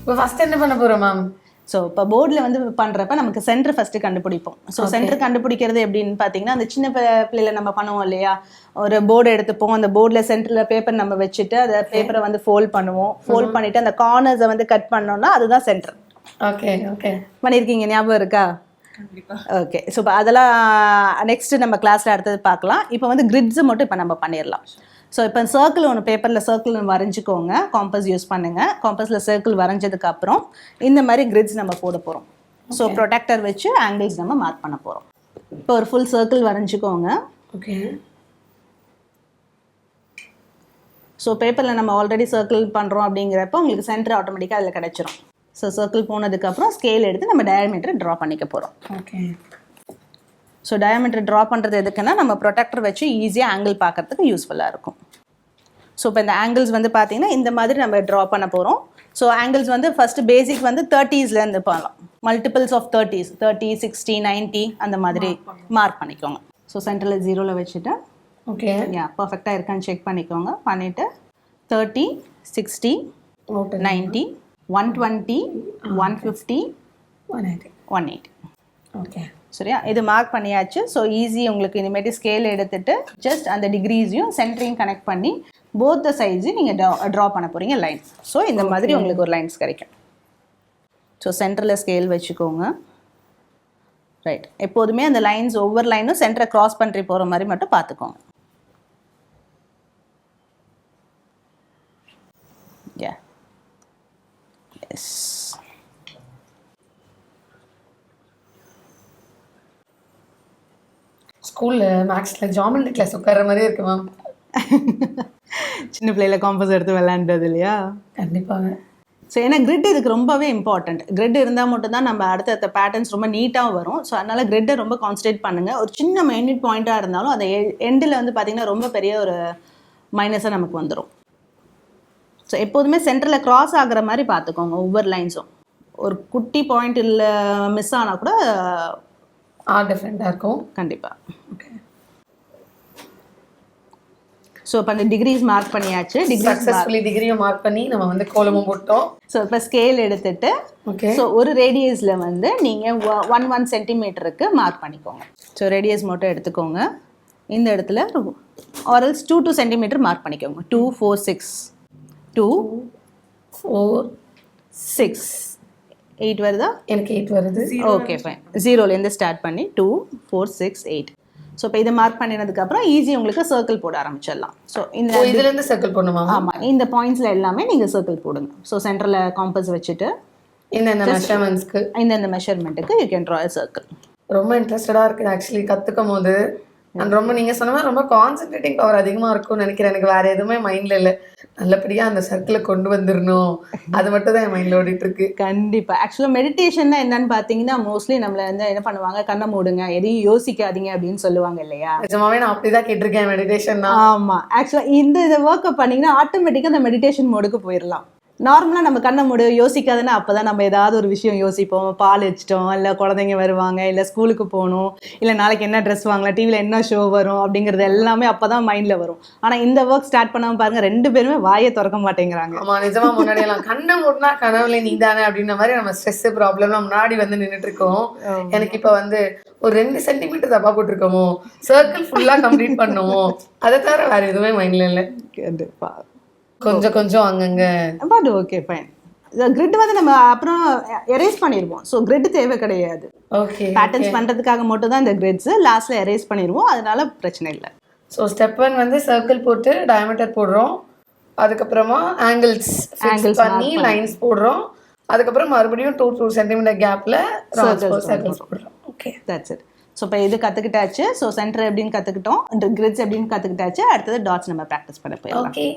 இப்போ ஃபர்ஸ்ட் என்ன பண்ண போறோம் மேம்? ஸோ இப்போ போர்டில் வந்து பண்ணுறப்ப நமக்கு சென்டர் ஃபஸ்ட்டு கண்டுபிடிப்போம். ஸோ சென்டர் கண்டுபிடிக்கிறது எப்படின்னு பார்த்தீங்கன்னா, அந்த சின்ன பிள்ளையில நம்ம பண்ணுவோம் இல்லையா, ஒரு போர்டு எடுத்துப்போம், அந்த போர்டில் சென்டரில் பேப்பர் நம்ம வச்சுட்டு அதை பேப்பரை வந்து ஃபோல்ட் பண்ணுவோம். ஃபோல்ட் பண்ணிவிட்டு அந்த கார்னர்ஸை வந்து கட் பண்ணோம்னா அதுதான் சென்டர். ஓகே ஓகே, பண்ணியிருக்கீங்க, ஞாபகம் இருக்கா? ஓகே. ஸோ இப்போ அதெல்லாம் நெக்ஸ்ட்டு நம்ம கிளாஸில் அடுத்தது பார்க்கலாம். இப்போ வந்து கிரிட்ஸை மட்டும் இப்போ நம்ம பண்ணிடலாம். ஸோ இப்போ சர்க்கிள் ஒன்று பேப்பரில் சர்க்கிள் வரைஞ்சிக்கோங்க, காம்பஸ் யூஸ் பண்ணுங்கள். காம்பஸில் சர்க்கிள் வரைஞ்சதுக்கப்புறம் இந்த மாதிரி கிரிட்ஸ் நம்ம போட போகிறோம். ஸோ ப்ரொடெக்டர் வச்சு ஆங்கிள்ஸ் நம்ம மார்க் பண்ண போகிறோம். இப்போ ஒரு ஃபுல் சர்க்கிள் வரைஞ்சிக்கோங்க. ஓகே. ஸோ பேப்பரில் நம்ம ஆல்ரெடி சர்க்கிள் பண்ணுறோம் அப்படிங்கிறப்ப உங்களுக்கு சென்டர் ஆட்டோமேட்டிக்காக அதில் கிடச்சிரும். ஸோ சர்க்கிள் போனதுக்கப்புறம் ஸ்கேல் எடுத்து நம்ம டயாமீட்டர் ட்ரா பண்ணிக்க போகிறோம். ஓகே. ஸோ டயாமீட்டர் ட்ரா பண்ணுறது எதுக்குன்னா நம்ம ப்ரொடெக்டர் வச்சு ஈஸியாக ஆங்கிள் பார்க்கறதுக்கு யூஸ்ஃபுல்லாக இருக்கும். ஸோ இப்போ இந்த ஆங்கிள்ஸ் வந்து பார்த்தீங்கன்னா இந்த மாதிரி நம்ம ட்ரா பண்ண போகிறோம். ஸோ ஆங்கிள்ஸ் வந்து ஃபஸ்ட்டு பேசிக் வந்து 30ஸ்லேருந்து பண்ணலாம். மல்டிபிள்ஸ் ஆஃப் 30s, 30, 60, 90 அந்த மாதிரி மார்க் பண்ணிக்கோங்க. ஸோ சென்டரில் 0ல் வச்சுட்டு ஓகே, பர்ஃபெக்டாக இருக்கான்னு செக் பண்ணிக்கோங்க. பண்ணிவிட்டு 30, 60, 90, 120, 150, 180. ஓகே, சரியா? இது மார்க் பண்ணியாச்சு. ஸோ ஈஸி உங்களுக்கு. இனிமேட்டு ஸ்கேல் எடுத்துட்டு ஜஸ்ட் அந்த டிகிரிஸையும் சென்டரையும் கனெக்ட் பண்ணி போத் த சைட்ஸையும் நீங்கள் ட்ரா பண்ண போகிறீங்க லைன். ஸோ இந்த மாதிரி உங்களுக்கு ஒரு லைன்ஸ் கிடைக்கும். ஸோ சென்டரில் ஸ்கேல் வச்சுக்கோங்க. ரைட். எப்போதுமே அந்த லைன்ஸ் ஒவ்வொரு லைனும் சென்டரை க்ராஸ் பண்ணி போகிற மாதிரி மட்டும் பார்த்துக்கோங்க. யா, எஸ். ஸ்கூல்ல மேக்ஸ்ல ஜாமெட்ரி கிளாஸ் உட்கார்ற மாதிரியே இருக்கு மேம். சின்ன பிள்ளையில காம்பஸ் எடுத்து விளையாண்டது இல்லையா? கண்டிப்பாக. ஸோ ஏன்னா கிரிட் இதுக்கு ரொம்பவே இம்பார்ட்டண்ட். கிரிட் இருந்தால் மட்டும்தான் நம்ம அடுத்தடுத்த பேட்டர்ன்ஸ் ரொம்ப நீட்டாக வரும். ஸோ அதனால் கிரிட்டை ரொம்ப கான்சன்ட்ரேட் பண்ணுங்கள். ஒரு சின்ன மைன்யூட் பாயிண்ட்டாக இருந்தாலும் அந்த எண்டில் வந்து பார்த்திங்கன்னா ரொம்ப பெரிய ஒரு மைனஸாக நமக்கு வந்துடும். ஸோ எப்போதுமே சென்டரில் க்ராஸ் ஆகிற மாதிரி பார்த்துக்கோங்க ஒவ்வொரு லைன்ஸும். ஒரு குட்டி பாயிண்ட் இல்லை மிஸ் ஆனால் கூட டிஃப்ரெண்ட்டாக இருக்கும். கண்டிப்பாக. ஓகே. ஸோ இப்போ அந்த டிகிரிஸ் மார்க் பண்ணியாச்சு. சக்ஸஸ்ஃபுல்லி டிகிரியும் மார்க் பண்ணி நம்ம வந்து கோலமும் போட்டோம். ஸோ இப்போ ஸ்கேல் எடுத்துட்டு ஓகே. ஸோ ஒரு ரேடியஸில் வந்து நீங்கள் 1 சென்டிமீட்டருக்கு மார்க் பண்ணிக்கோங்க. ஸோ ரேடியஸ் மட்டும் எடுத்துக்கோங்க. இந்த இடத்துல ஆர்எல்ஸ் 2 சென்டிமீட்டர் மார்க் பண்ணிக்கோங்க. 2, 4, 6, 2, 4, 6, 8 வருதா? எனக்கு 8 வருது. Okay fine. 0லேருந்து ஸ்டார்ட் பண்ணி 2, 4, 6, 8. ஸோ இப்போ இதை மார்க் பண்ணினதுக்கப்புறம் ஈஸி உங்களுக்கு சர்க்கிள் போட ஆரம்பிச்சிடலாம். ஸோ இந்த இதுலேருந்து சர்க்கிள் பண்ணுமா? ஆமாம், இந்த பாயிண்ட்ஸில் எல்லாமே நீங்கள் சர்க்கிள் போடுங்க. ஸோ சென்டரில் காம்பஸ் வச்சுட்டு இந்த மெஷர்மெண்ட்ஸ்க்கு இந்த மெஷர்மெண்ட்டுக்கு யூ கேன் ட்ரா சர்க்கிள். ரொம்ப இன்ட்ரெஸ்டடாக இருக்குது ஆக்சுவலி கற்றுக்கும் போது. நான் ரொம்ப நீங்கள் சொன்ன மாதிரி ரொம்ப கான்சென்ட்ரேட்டிங் பவர் அதிகமாக இருக்கும்னு நினைக்கிறேன். எனக்கு வேறு எதுவுமே மைண்டில் இல்லை. நல்லபடியாக அந்த சர்க்கிளை கொண்டு வந்துடணும், அது மட்டும் தான் என் மைண்டில் ஓடிட்டுருக்கு. கண்டிப்பாக. ஆக்சுவலாக மெடிடேஷன்னா என்னன்னு பார்த்தீங்கன்னா மோஸ்ட்லி நம்மளை வந்து என்ன பண்ணுவாங்க, கண்ணை மூடுங்க, எதையும் யோசிக்காதீங்க அப்படின்னு சொல்லுவாங்க இல்லையா? நிஜமாவே நான் அப்படி தான் கேட்டிருக்கேன் மெடிடேஷன்னா. ஆமாம். ஆக்சுவலாக இந்த ஒர்க்கை பண்ணிங்கன்னா ஆட்டோமேட்டிக்காக அந்த மெடிடேஷன் மோடுக்கு போயிடலாம். நார்மலாக நம்ம கண்ணை மூடு யோசிக்காதுன்னா அப்போ தான் நம்ம ஏதாவது ஒரு விஷயம் யோசிப்போம். பால் வச்சிட்டோம், இல்லை குழந்தைங்க வருவாங்க, இல்லை ஸ்கூலுக்கு போகணும், இல்லை நாளைக்கு என்ன ட்ரெஸ் வாங்கலாம், டிவியில் என்ன ஷோ வரும் அப்படிங்கிறது எல்லாமே அப்போ தான் மைண்டில் வரும். ஆனால் இந்த ஒர்க் ஸ்டார்ட் பண்ணாமல் பாருங்கள், 2 பேருமே வாயை திறக்க மாட்டேங்கிறாங்க. ஆமாம், நிஜமாக முன்னாடியெல்லாம் கண்ணை மூடினா கனவுல நீ தானே அப்படின்ற மாதிரி நம்ம ஸ்ட்ரெஸ் ப்ராப்ளம்லாம் முன்னாடி வந்து நின்றுட்டு இருக்கோம். எனக்கு இப்போ வந்து ஒரு 2 சென்டிமீட்டர் தப்பா போட்டிருக்கோமோ, சர்க்கிள் ஃபுல்லாக கம்ப்ளீட் பண்ணுவோம், அதை தவிர வேறு எதுவுமே மைண்டில் இல்லை. கண்டிப்பாக கொஞ்சம் அங்கங்க. But okay fine. கிரிட் வந்து நம்ம அப்புறம் எரேஸ் பண்ணிடுவோம். ஸோ கிரிட் தேவை கிடையாது. ஓகே. பேட்டர்ன்ஸ் பண்ணுறதுக்காக மட்டும் தான் இந்த கிரிட்ஸ். லாஸ்ட்டில் எரேஸ் பண்ணிடுவோம், அதனால பிரச்சனை இல்லை. ஸோ ஸ்டெப் 1 வந்து சர்க்கிள் போட்டு டயாமீட்டர் போடுறோம். அதுக்கப்புறமா ஆங்கிள்ஸ் பண்ணி லைன்ஸ் போடுறோம். அதுக்கப்புறம் மறுபடியும் 2 சென்டிமீட்டர் கேப்பில் சர்க்கிள்ஸ் போடுறோம். Okay, that's it. ஸோ இப்போ இது கற்றுக்கிட்டாச்சு. ஸோ சென்டர் எப்படின்னு கற்றுக்கிட்டோம், கிரிட்ஸ் எப்படின்னு கற்றுக்கிட்டாச்சு. அடுத்தது டாட்ஸ் நம்ம ப்ராக்டிஸ் பண்ண போயிடலாம். ஓகே.